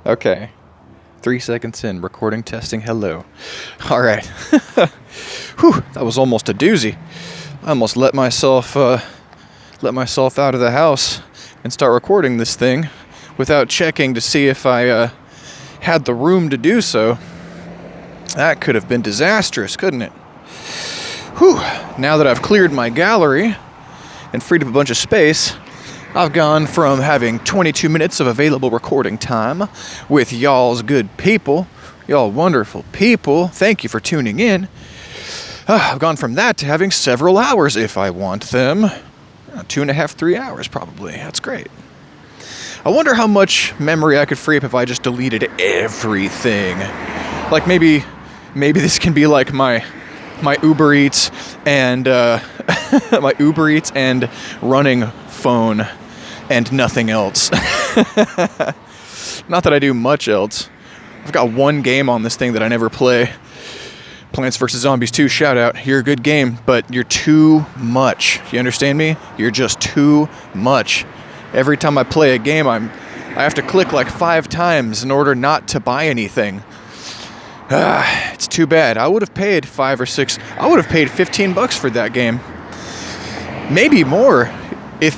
Okay. 3 seconds in, recording, testing, hello. All right. Whew, that was almost a doozy. I almost let myself out of the house and start recording this thing without checking to see if I had the room to do so. That could have been disastrous, couldn't it? Whew. Now that I've cleared my gallery and freed up a bunch of space, I've gone from having 22 minutes of available recording time with y'all's good people, y'all wonderful people, thank you for tuning in. I've gone from that to having several hours if I want them. 2.5, 3 hours probably. That's great. I wonder how much memory I could free up if I just deleted everything. Like maybe this can be like my Uber Eats and my Uber Eats and running phone and nothing else. Not that I do much else. I've got one game on this thing that I never play. Plants vs. Zombies 2, shout out. You're a good game, but you're too much. You understand me? You're just too much. Every time I play a game, I have to click like 5 times in order not to buy anything. It's too bad. I would have paid $5 or $6. I would have paid $15 for that game. Maybe more if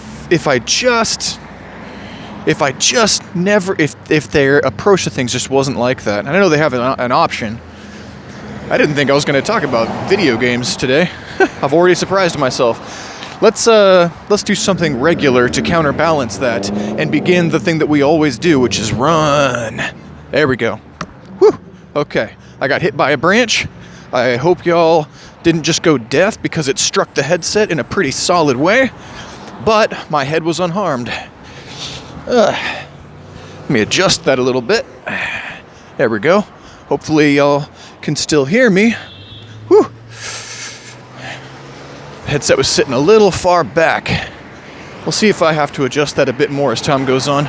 their approach to things just wasn't like that. And I know they have an option. I didn't think I was going to talk about video games today. I've already surprised myself. Let's do something regular to counterbalance that and begin the thing that we always do, which is run. There we go. Whew. Okay, I got hit by a branch. I hope y'all didn't just go deaf because it struck the headset in a pretty solid way, but my head was unharmed. Let me adjust that a little bit. There we go. Hopefully y'all can still hear me. Whew. Headset was sitting a little far back. We'll see if I have to adjust that a bit more as time goes on.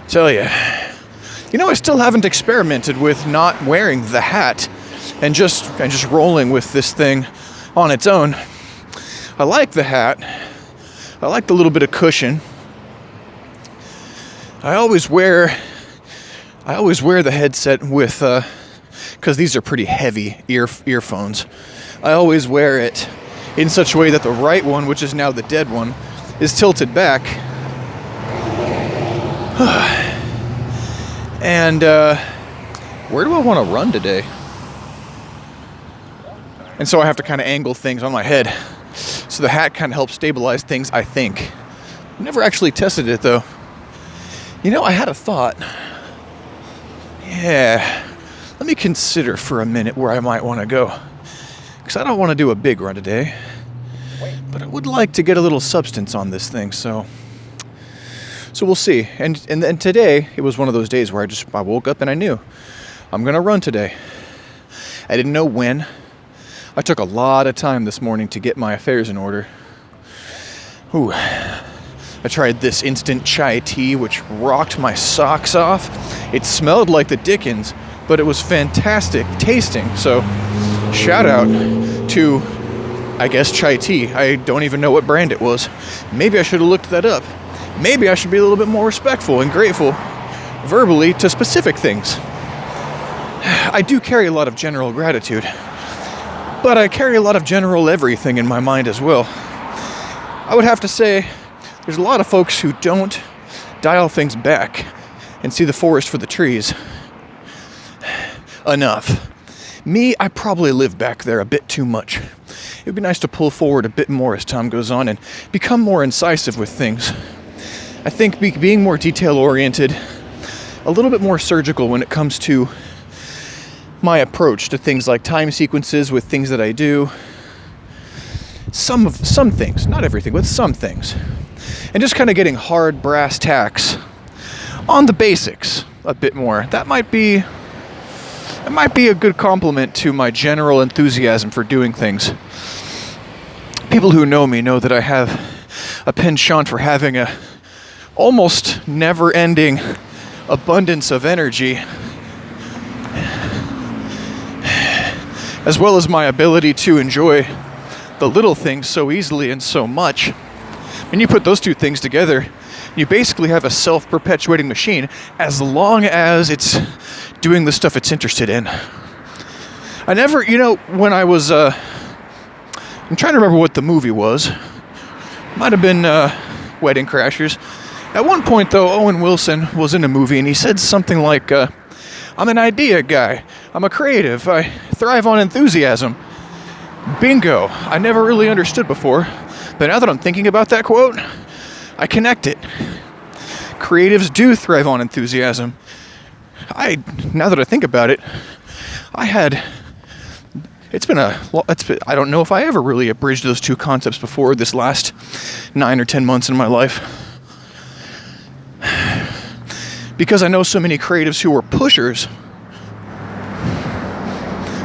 Tell ya. I still haven't experimented with not wearing the hat and just rolling with this thing on its own. I like the hat. I like the little bit of cushion. I always wear the headset with because these are pretty heavy earphones. I always wear it in such a way that the right one, which is now the dead one, is tilted back. And where do I want to run today? And so I have to kind of angle things on my head. So the hat kind of helps stabilize things, I think. Never actually tested it though. I had a thought. Yeah, let me consider for a minute where I might want to go. Because I don't want to do a big run today. But I would like to get a little substance on this thing, so we'll see. And then today, it was one of those days where I woke up and I knew I'm going to run today. I didn't know when. I took a lot of time this morning to get my affairs in order. Ooh. I tried this instant chai tea, which rocked my socks off. It smelled like the Dickens, but it was fantastic tasting. So, shout out to, I guess, chai tea. I don't even know what brand it was. Maybe I should have looked that up. Maybe I should be a little bit more respectful and grateful verbally to specific things. I do carry a lot of general gratitude, but I carry a lot of general everything in my mind as well. I would have to say there's a lot of folks who don't dial things back and see the forest for the trees enough. Me, I probably live back there a bit too much. It would be nice to pull forward a bit more as time goes on and become more incisive with things. I think being more detail-oriented, a little bit more surgical when it comes to my approach to things like time sequences with things that I do. Some things, not everything, but some things. And just kind of getting hard brass tacks on the basics a bit more. That might be a good compliment to my general enthusiasm for doing things. People who know me know that I have a penchant for having a almost never-ending abundance of energy, as well as my ability to enjoy the little things so easily and so much. And you put those two things together, you basically have a self-perpetuating machine as long as it's doing the stuff it's interested in. I never, when I was, I'm trying to remember what the movie was. Might have been Wedding Crashers. At one point, though, Owen Wilson was in a movie, and he said something like, I'm an idea guy. I'm a creative. I thrive on enthusiasm. Bingo. I never really understood before, but now that I'm thinking about that quote, I connect it. Creatives do thrive on enthusiasm. Now that I think about it, I don't know if I ever really abridged those two concepts before this last 9 or 10 months in my life. Because I know so many creatives who are pushers.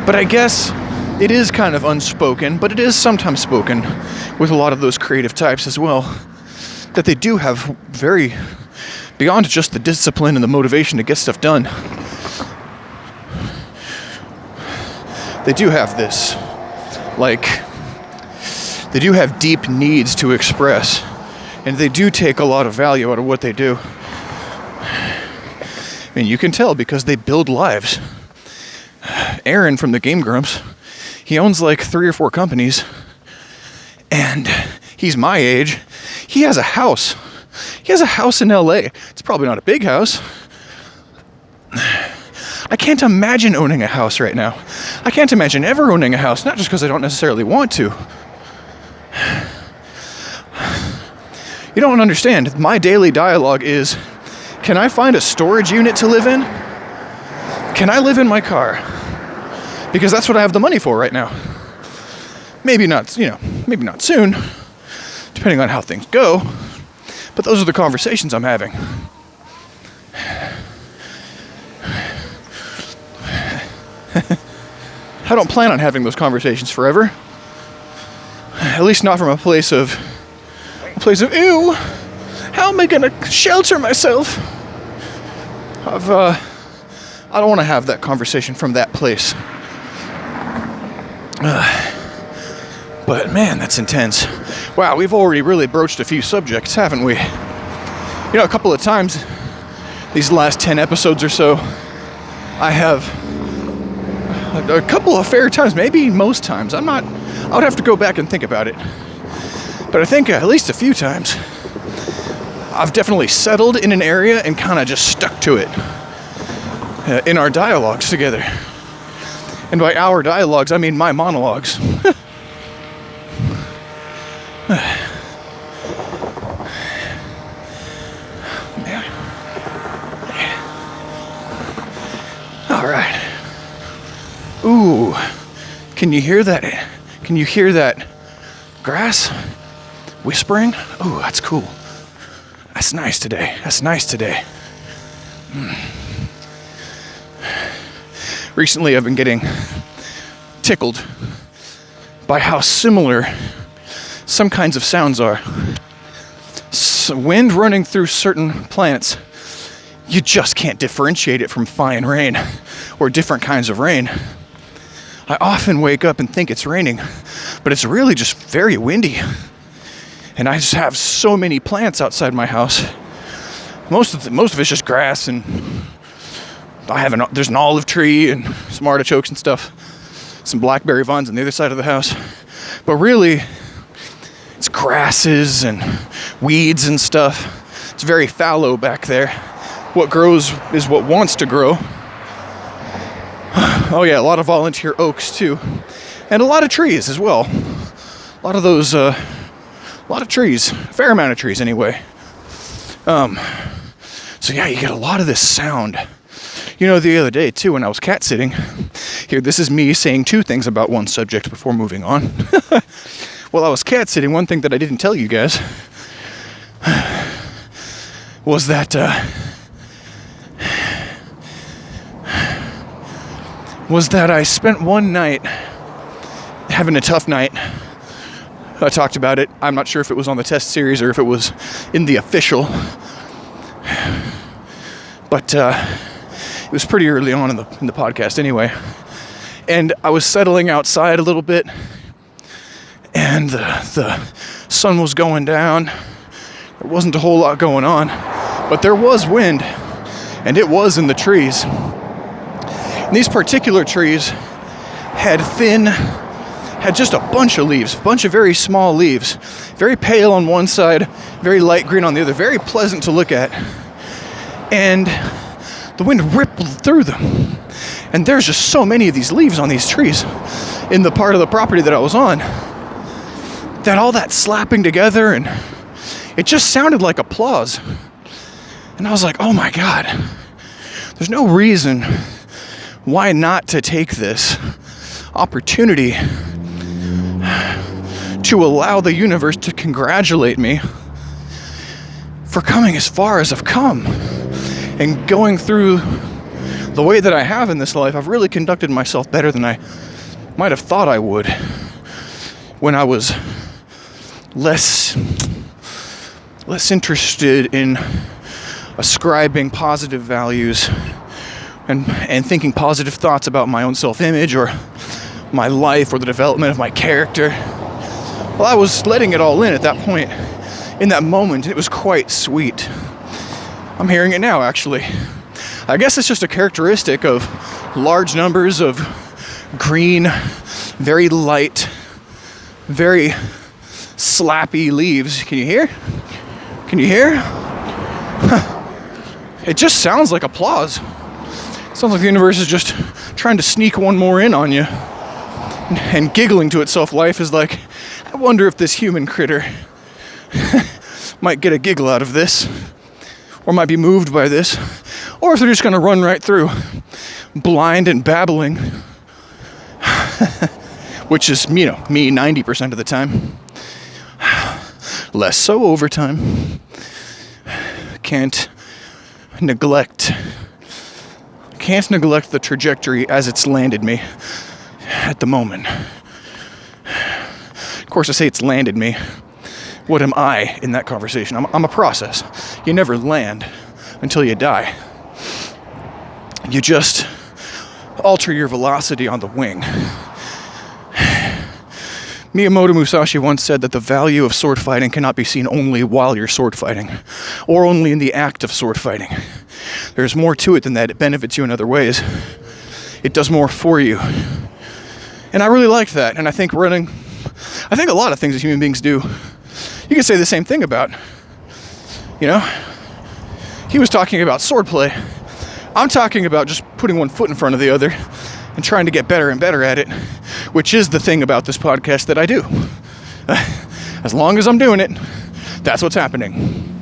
But I guess it is kind of unspoken, but it is sometimes spoken with a lot of those creative types as well, that they do have very, beyond just the discipline and the motivation to get stuff done, they do have this, they do have deep needs to express, and they do take a lot of value out of what they do. I mean, you can tell because they build lives. Aaron from the Game Grumps, he owns like 3 or 4 companies, and he's my age. He has a house. He has a house in LA. It's probably not a big house. I can't imagine owning a house right now. I can't imagine ever owning a house, not just because I don't necessarily want to. You don't understand. My daily dialogue is, can I find a storage unit to live in? Can I live in my car? Because that's what I have the money for right now. Maybe not, maybe not soon, depending on how things go. But those are the conversations I'm having. I don't plan on having those conversations forever. At least not from a place of ew, how am I gonna shelter myself? I don't want to have that conversation from that place. But man, that's intense. Wow, we've already really broached a few subjects, haven't we? A couple of times these last 10 episodes or so, I have a couple of fair times, maybe most times. I would have to go back and think about it. But I think at least a few times, I've definitely settled in an area and kind of just stuck to it in our dialogues together. And by our dialogues, I mean my monologues. All right. Ooh, can you hear that? Can you hear that grass whispering? Ooh, that's cool. That's nice today. Recently, I've been getting tickled by how similar some kinds of sounds are. Wind running through certain plants, you just can't differentiate it from fine rain or different kinds of rain. I often wake up and think it's raining, but it's really just very windy. And I just have so many plants outside my house. Most of it's just grass, and there's an olive tree and some artichokes and stuff, some blackberry vines on the other side of the house. But really, it's grasses and weeds and stuff. It's very fallow back there. What grows is what wants to grow. Oh yeah, a lot of volunteer oaks too, and a lot of trees as well. A lot of those, a lot of trees, a fair amount of trees anyway. So yeah, you get a lot of this sound. The other day too, when I was cat sitting, here, this is me saying 2 things about one subject before moving on. While I was cat sitting, one thing that I didn't tell you guys was that I spent one night having a tough night. I talked about it. I'm not sure if it was on the test series or if it was in the official. But it was pretty early on in the podcast anyway. And I was settling outside a little bit, and the sun was going down, There wasn't a whole lot going on, but there was wind, and it was in the trees. And these particular trees had just a bunch of leaves, a bunch of very small leaves, very pale on one side, very light green on the other, very pleasant to look at. And the wind rippled through them. And there's just so many of these leaves on these trees in the part of the property that I was on, that all that slapping together, and it just sounded like applause. And I was like, oh my God, there's no reason why not to take this opportunity to allow the universe to congratulate me for coming as far as I've come and going through the way that I have in this life. I've really conducted myself better than I might have thought I would when I was less interested in ascribing positive values and thinking positive thoughts about my own self-image or my life or the development of my character. Well, I was letting it all in at that point. In that moment, it was quite sweet. I'm hearing it now, actually. I guess it's just a characteristic of large numbers of green, very light, very slappy leaves. Can you hear? Can you hear? It just sounds like applause. It sounds like the universe is just trying to sneak one more in on you. And giggling to itself. Life is like, I wonder if this human critter might get a giggle out of this, or might be moved by this, or if they're just going to run right through, blind and babbling, which is, me 90% of the time. Less so over time. Can't neglect the trajectory as it's landed me at the moment. Of course, I say it's landed me. What am I in that conversation? I'm a process. You never land until you die. You just alter your velocity on the wing. Miyamoto Musashi once said that the value of sword fighting cannot be seen only while you're sword fighting, or only in the act of sword fighting. There's more to it than that. It benefits you in other ways. It does more for you. And I really liked that. And I think a lot of things that human beings do, you could say the same thing about. He was talking about swordplay. I'm talking about just putting one foot in front of the other and trying to get better and better at it, which is the thing about this podcast that I do. As long as I'm doing it, that's what's happening.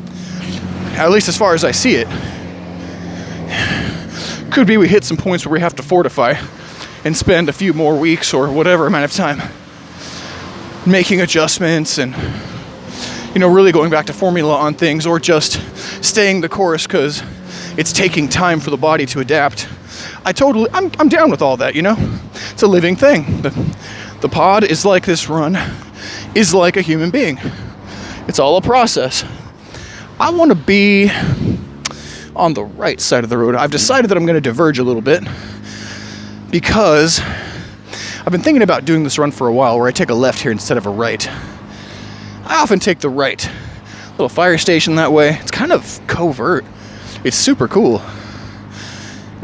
At least as far as I see it. Could be we hit some points where we have to fortify and spend a few more weeks or whatever amount of time making adjustments and, really going back to formula on things, or just staying the course because it's taking time for the body to adapt. I'm down with all that, It's a living thing. The pod is like this run, is like a human being. It's all a process. I want to be on the right side of the road. I've decided that I'm going to diverge a little bit because I've been thinking about doing this run for a while where I take a left here instead of a right. I often take the right. Little fire station that way. It's kind of covert. It's super cool.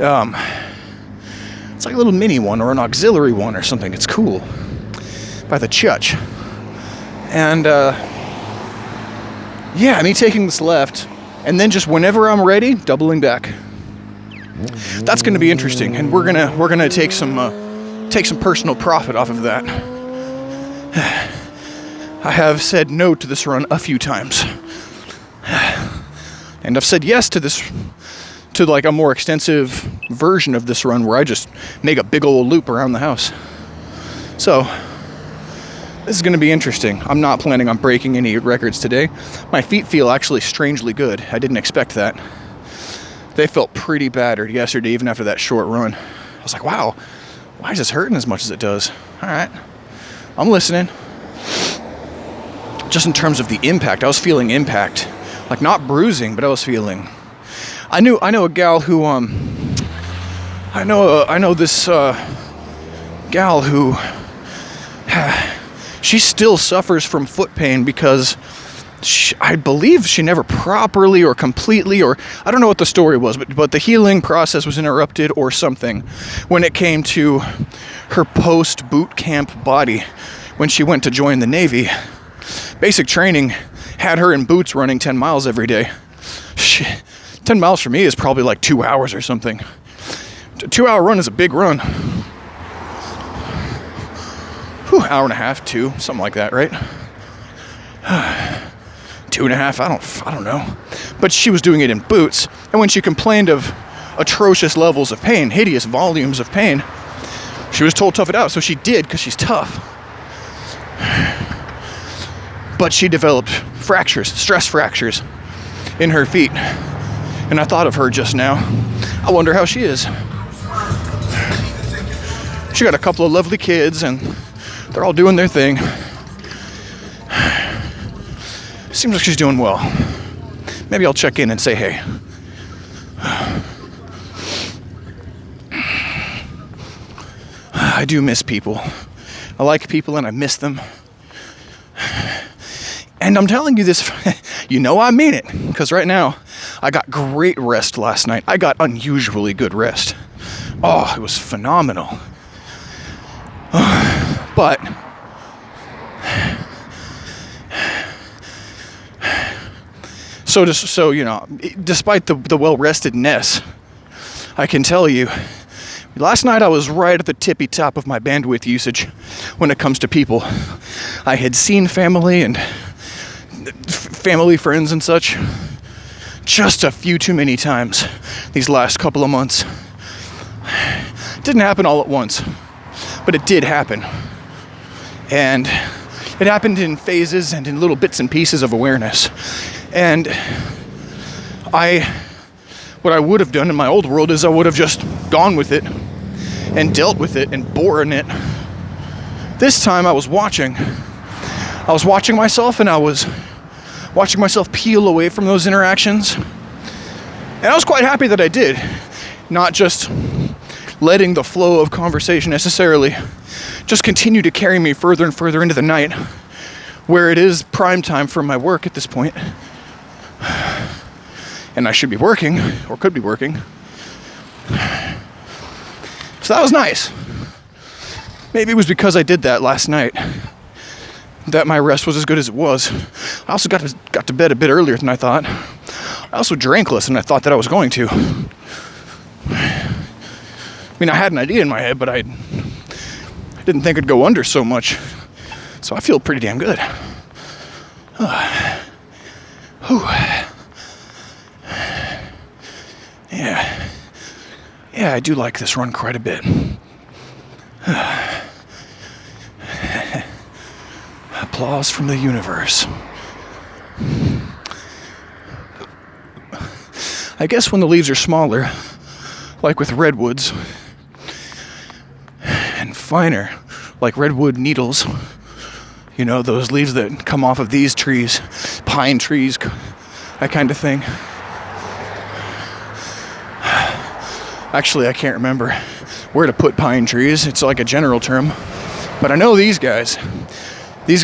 It's like a little mini one or an auxiliary one or something. It's cool. By the church. And, me taking this left and then just whenever I'm ready, doubling back. That's going to be interesting, and we're gonna take some personal profit off of that. I have said no to this run a few times, and I've said yes to like a more extensive version of this run where I just make a big old loop around the house. So this is going to be interesting. I'm not planning on breaking any records today. My feet feel actually strangely good. I didn't expect that. They felt pretty battered yesterday, even after that short run. I was like, wow, why is this hurting as much as it does? All right, I'm listening. Just in terms of the impact, I was feeling impact. Like not bruising, but I was feeling. I know a gal who, I know this gal who, she still suffers from foot pain because I believe she never properly or completely, or I don't know what the story was, but the healing process was interrupted or something when it came to her post-boot camp body when she went to join the Navy. Basic training had her in boots running 10 miles every day. 10 miles for me is probably like 2 hours or something. A 2-hour run is a big run. Whew, hour and a half, 2, something like that, right? 2.5, I don't know. But she was doing it in boots, and when she complained of atrocious levels of pain, hideous volumes of pain, she was told tough it out, so she did because she's tough. But she developed fractures, stress fractures in her feet. And I thought of her just now. I wonder how she is. She got a couple of lovely kids and they're all doing their thing. Seems like she's doing well. Maybe I'll check in and say hey. I do miss people. I like people and I miss them. And I'm telling you this, you know I mean it. Because right now, I got great rest last night. I got unusually good rest. Oh, it was phenomenal. But so you know, despite the well-restedness, I can tell you, last night I was right at the tippy top of my bandwidth usage when it comes to people. I had seen family and family friends and such just a few too many times these last couple of months. It didn't happen all at once, but it did happen. And it happened in phases and in little bits and pieces of awareness. And what I would have done in my old world is I would have just gone with it and dealt with it and borne it. This time I was watching myself, and I was watching myself peel away from those interactions. And I was quite happy that I did, not just letting the flow of conversation necessarily just continue to carry me further and further into the night, where it is prime time for my work at this point. And I should be working, or could be working. So that was nice. Maybe it was because I did that last night that my rest was as good as it was. I also got to bed a bit earlier than I thought. I also drank less than I thought that I was going to. I mean, I had an idea in my head, but I didn't think it'd go under so much. So I feel pretty damn good. Yeah, I do like this run quite a bit. Applause from the universe. I guess when the leaves are smaller, like with redwoods, and finer, like redwood needles, you know, those leaves that come off of these trees, pine trees, that kind of thing. Actually, I can't remember where to put pine trees. It's like a general term. But I know these guys, these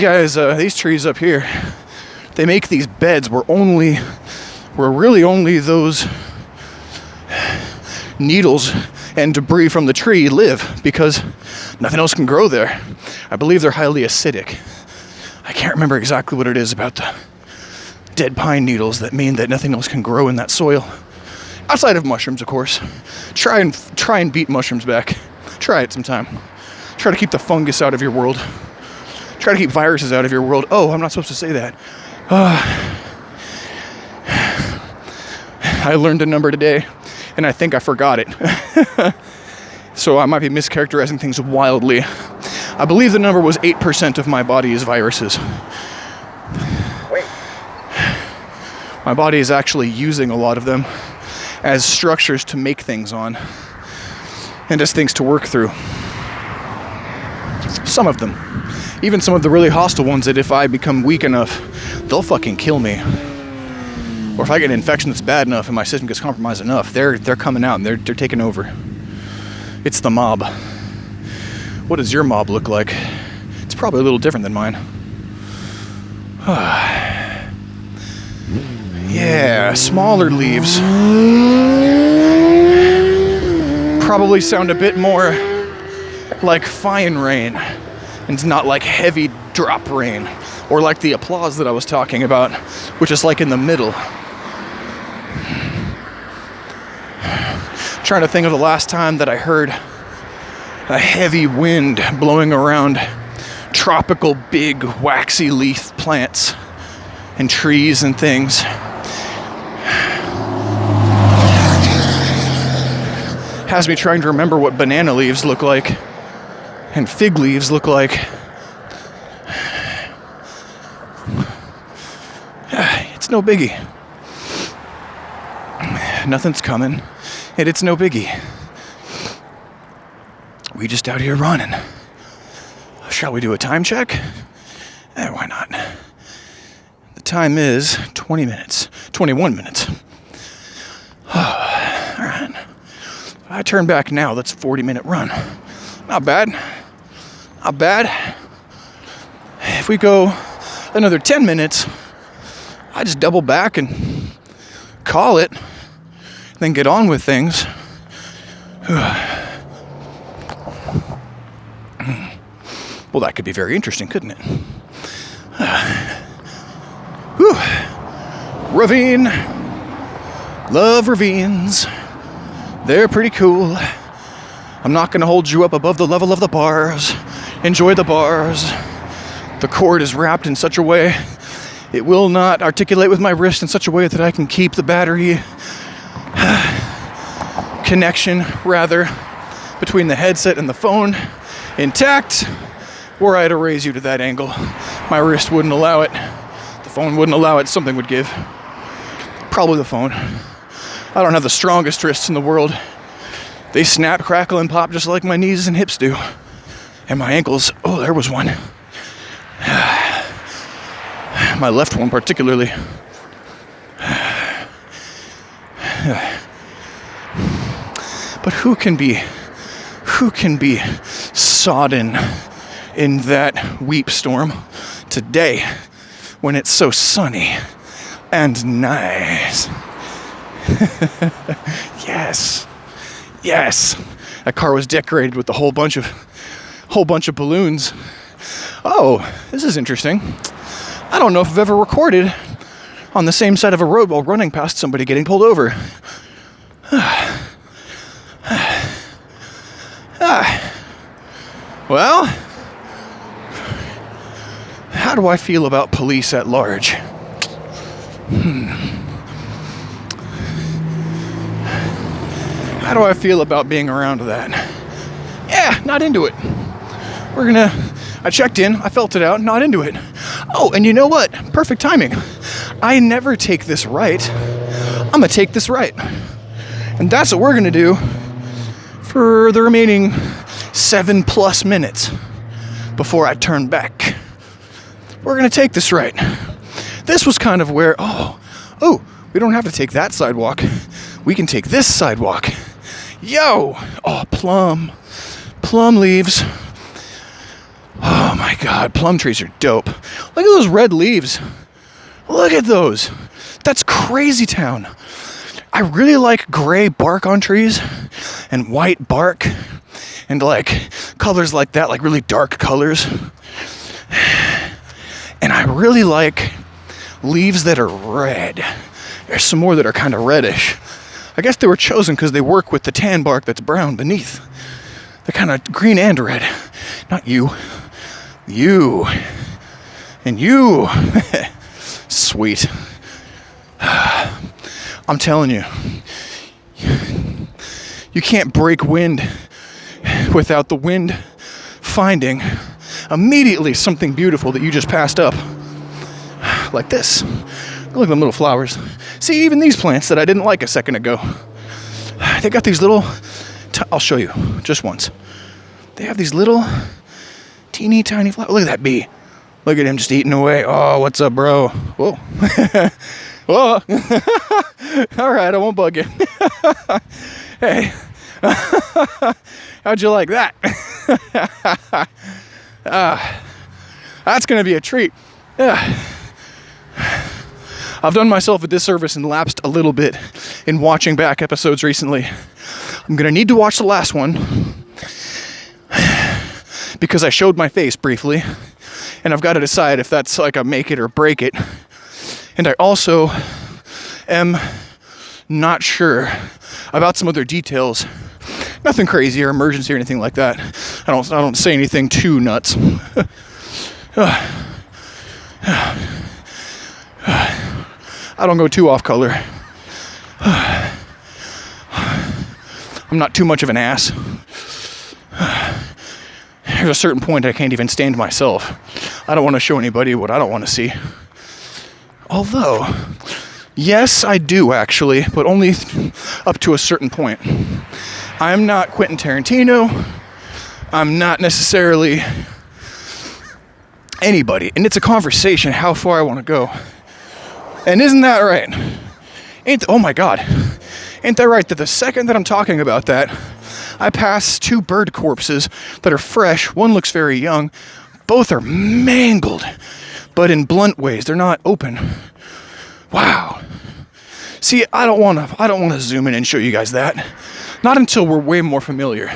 trees up here, they make these beds where really only those needles and debris from the tree live, because nothing else can grow there. I believe they're highly acidic. I can't remember exactly what it is about the dead pine needles that mean that nothing else can grow in that soil. Outside of mushrooms, of course. Try and beat mushrooms back. Try it sometime. Try to keep the fungus out of your world. Try to keep viruses out of your world. Oh, I'm not supposed to say that. I learned a number today, and I think I forgot it. So I might be mischaracterizing things wildly. I believe the number was 8% of my body is viruses. Wait. My body is actually using a lot of them as structures to make things on, and as things to work through. Some of them. Even some of the really hostile ones that if I become weak enough, they'll fucking kill me. Or if I get an infection that's bad enough and my system gets compromised enough, they're coming out and they're taking over. It's the mob. What does your mob look like? It's probably a little different than mine. Yeah, smaller leaves probably sound a bit more like fine rain and not like heavy drop rain, or like the applause that I was talking about, which is like in the middle. Trying to think of the last time that I heard a heavy wind blowing around tropical big waxy leaf plants and trees and things. Has me trying to remember what banana leaves look like and fig leaves look like. It's no biggie. Nothing's coming, and it's no biggie. We just out here running. Shall we do a time check? Why not? The time is 20 minutes. 21 minutes. Alright. If I turn back now, that's a 40-minute run. Not bad. Not bad. If we go another 10 minutes, I just double back and call it, then get on with things. Well, that could be very interesting, couldn't it? Ravine. Love ravines. They're pretty cool. I'm not going to hold you up above the level of the bars. Enjoy the bars. The cord is wrapped in such a way it will not articulate with my wrist in such a way that I can keep the battery connection, rather, between the headset and the phone intact. Were I to raise you to that angle, my wrist wouldn't allow it. The phone wouldn't allow it. Something would give. Probably the phone. I don't have the strongest wrists in the world. They snap, crackle, and pop just like my knees and hips do. And my ankles, oh, there was one. My left one particularly. But who can be sodden in that weep storm today when it's so sunny and nice? Yes. That car was decorated with a whole bunch of balloons. Oh, this is interesting. I don't know if I've ever recorded on the same side of a road while running past somebody getting pulled over. Well, how do I feel about police at large? How do I feel about being around that? Yeah, not into it. I checked in, I felt it out, not into it. Oh, and you know what? Perfect timing. I never take this right. I'm gonna take this right. And that's what we're gonna do for the remaining 7+ minutes before I turn back. We're gonna take this right. This was kind of where, we don't have to take that sidewalk. We can take this sidewalk. Yo! Oh, plum leaves. Oh my God, plum trees are dope. Look at those red leaves. Look at those. That's crazy town. I really like gray bark on trees and white bark and like colors like that, like really dark colors. And I really like leaves that are red. There's some more that are kind of reddish. I guess they were chosen because they work with the tan bark that's brown beneath. They're kind of green and red. Not you. You. And you. Sweet. I'm telling you. You can't break wind without the wind finding immediately something beautiful that you just passed up. Like this. Look at them little flowers. See, even these plants that I didn't like a second ago. They got these little... I'll show you just once. They have these little teeny tiny flowers. Look at that bee. Look at him just eating away. Oh, what's up, bro? Whoa. Whoa. All right, I won't bug you. Hey. How'd you like that? That's going to be a treat. I've done myself a disservice and lapsed a little bit in watching back episodes recently. I'm gonna need to watch the last one because I showed my face briefly, and I've got to decide if that's like a make it or break it. And I also am not sure about some other details. Nothing crazy or emergency or anything like that. I don't say anything too nuts. I don't go too off color. I'm not too much of an ass. There's a certain point I can't even stand myself. I don't want to show anybody what I don't want to see. Although, yes, I do actually, but only up to a certain point. I'm not Quentin Tarantino. I'm not necessarily anybody. And it's a conversation how far I want to go. And isn't that right? Oh my God. Ain't that right that the second that I'm talking about that, I pass 2 bird corpses that are fresh. One looks very young. Both are mangled, but in blunt ways. They're not open. Wow. See, I don't want to zoom in and show you guys that. Not until we're way more familiar.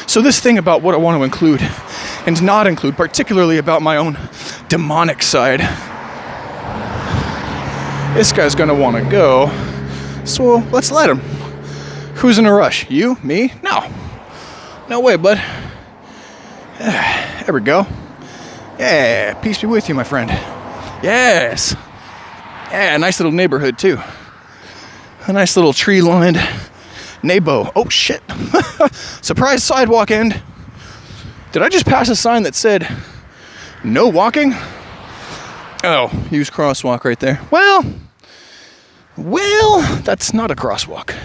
So this thing about what I want to include and not include, particularly about my own demonic side, this guy's going to want to go. So let's let him. Who's in a rush? You? Me? No. No way, bud. There we go. Yeah, peace be with you, my friend. Yes. Yeah, nice little neighborhood, too. A nice little tree-lined neighbo. Oh, shit. Surprise sidewalk end. Did I just pass a sign that said, no walking? Oh, use crosswalk right there. Well, that's not a crosswalk.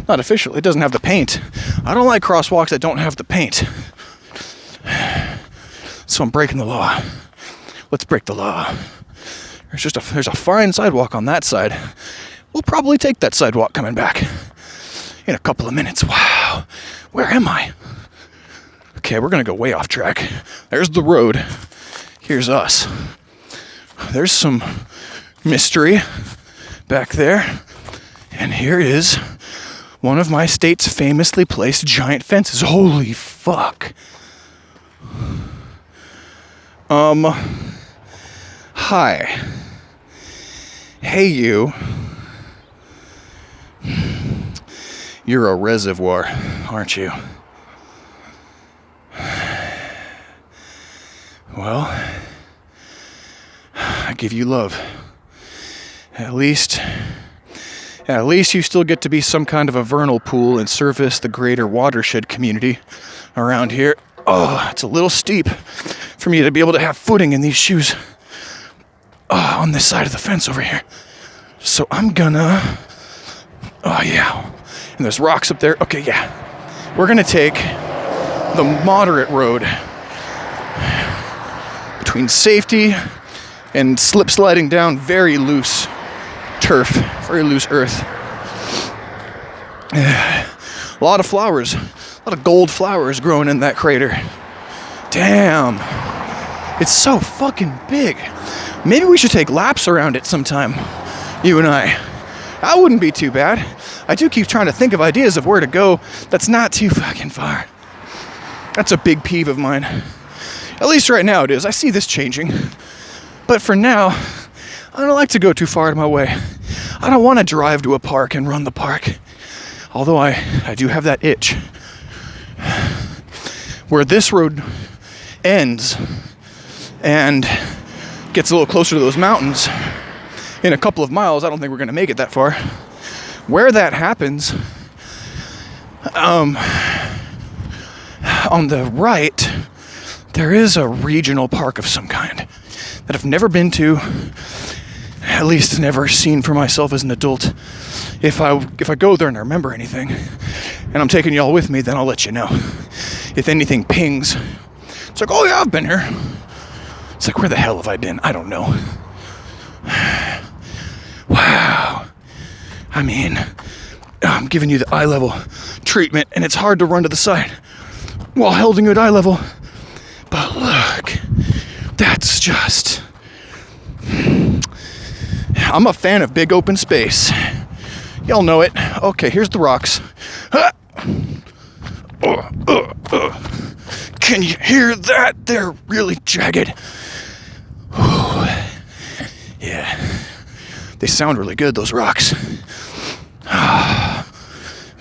Not official. It doesn't have the paint. I don't like crosswalks that don't have the paint. So I'm breaking the law. Let's break the law. There's a fine sidewalk on that side. We'll probably take that sidewalk coming back in a couple of minutes. Wow. Where am I? Okay, we're gonna go way off track. There's the road. Here's us. There's some mystery back there. And here is one of my state's famously placed giant fences. Holy fuck. Hi. Hey, you. You're a reservoir, aren't you? Well, I give you love. At least you still get to be some kind of a vernal pool and service the greater watershed community around here. Oh, it's a little steep for me to be able to have footing in these shoes on this side of the fence over here. So I'm gonna... Oh, yeah. And there's rocks up there. Okay, yeah. We're gonna take the moderate road between safety and slip sliding down very loose turf, very loose earth. A lot of flowers, a lot of gold flowers growing in that crater. Damn. It's so fucking big. Maybe we should take laps around it sometime, you and I. That wouldn't be too bad. I do keep trying to think of ideas of where to go that's not too fucking far. That's a big peeve of mine. At least right now it is. I see this changing. But for now, I don't like to go too far out of my way. I don't want to drive to a park and run the park. Although I do have that itch. Where this road ends and gets a little closer to those mountains, in a couple of miles, I don't think we're going to make it that far. Where that happens, on the right, there is a regional park of some kind that I've never been to, at least never seen for myself as an adult. If I go there and I remember anything, and I'm taking y'all with me, then I'll let you know. If anything pings, it's like, oh yeah, I've been here. It's like, where the hell have I been? I don't know. Wow. I mean, I'm giving you the eye level treatment, and it's hard to run to the side while holding you at eye level. But look, that's just... I'm a fan of big open space. Y'all know it. Okay, here's the rocks. Can you hear that? They're really jagged. Yeah. They sound really good, those rocks.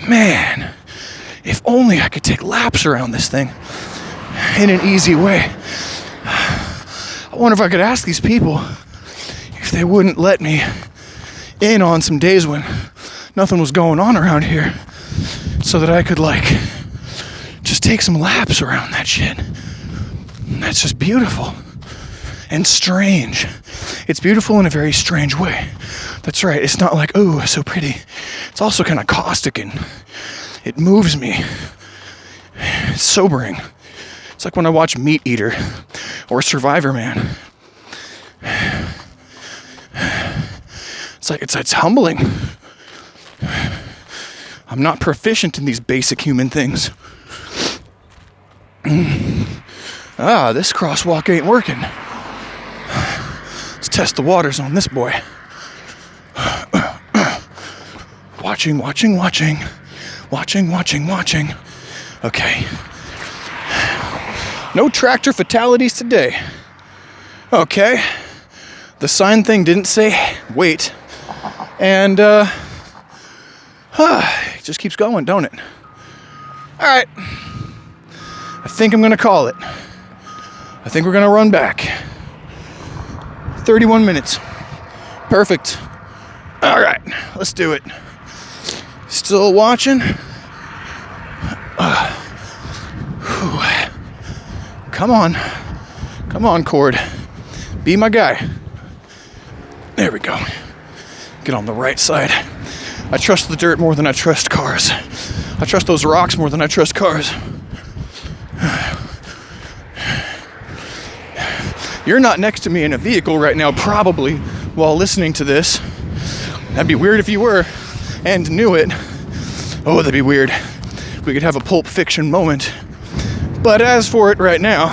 Man, if only I could take laps around this thing in an easy way. I wonder if I could ask these people if they wouldn't let me in on some days when nothing was going on around here, so that I could just take some laps around that shit. That's just beautiful and strange. It's beautiful in a very strange way. That's right. It's not like, oh, so pretty. It's also kind of caustic and it moves me. It's sobering. It's like when I watch Meat Eater or Survivor Man. It's humbling. I'm not proficient in these basic human things. This crosswalk ain't working. Let's test the waters on this boy. Watching. Okay. No tractor fatalities today. Okay. The sign thing didn't say wait. And, it just keeps going, don't it? All right. I think I'm going to call it. I think we're going to run back. 31 minutes. Perfect. All right, let's do it. Still watching? Come on, Cord. Be my guy. There we go. Get on the right side. I trust the dirt more than I trust cars. I trust those rocks more than I trust cars. You're not next to me in a vehicle right now, probably, while listening to this. That'd be weird if you were, and knew it. Oh, that'd be weird. We could have a Pulp Fiction moment. But as for it right now,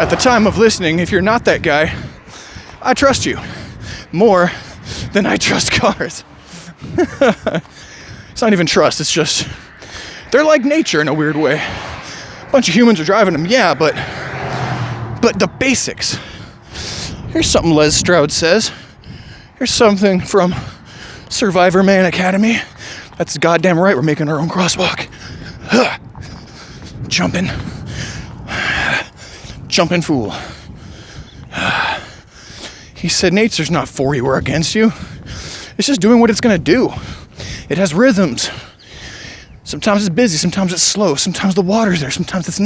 at the time of listening, if you're not that guy, I trust you more than I trust cars. It's not even trust, it's just, they're like nature in a weird way. A bunch of humans are driving them, yeah, but the basics. Here's something Les Stroud says. Here's something from Survivor Man Academy. That's goddamn right, we're making our own crosswalk. Jumping fool. He said nature's not for you or against you. It's just doing what it's gonna do. It has rhythms. Sometimes it's busy, sometimes it's slow, sometimes the water's there, sometimes it's not.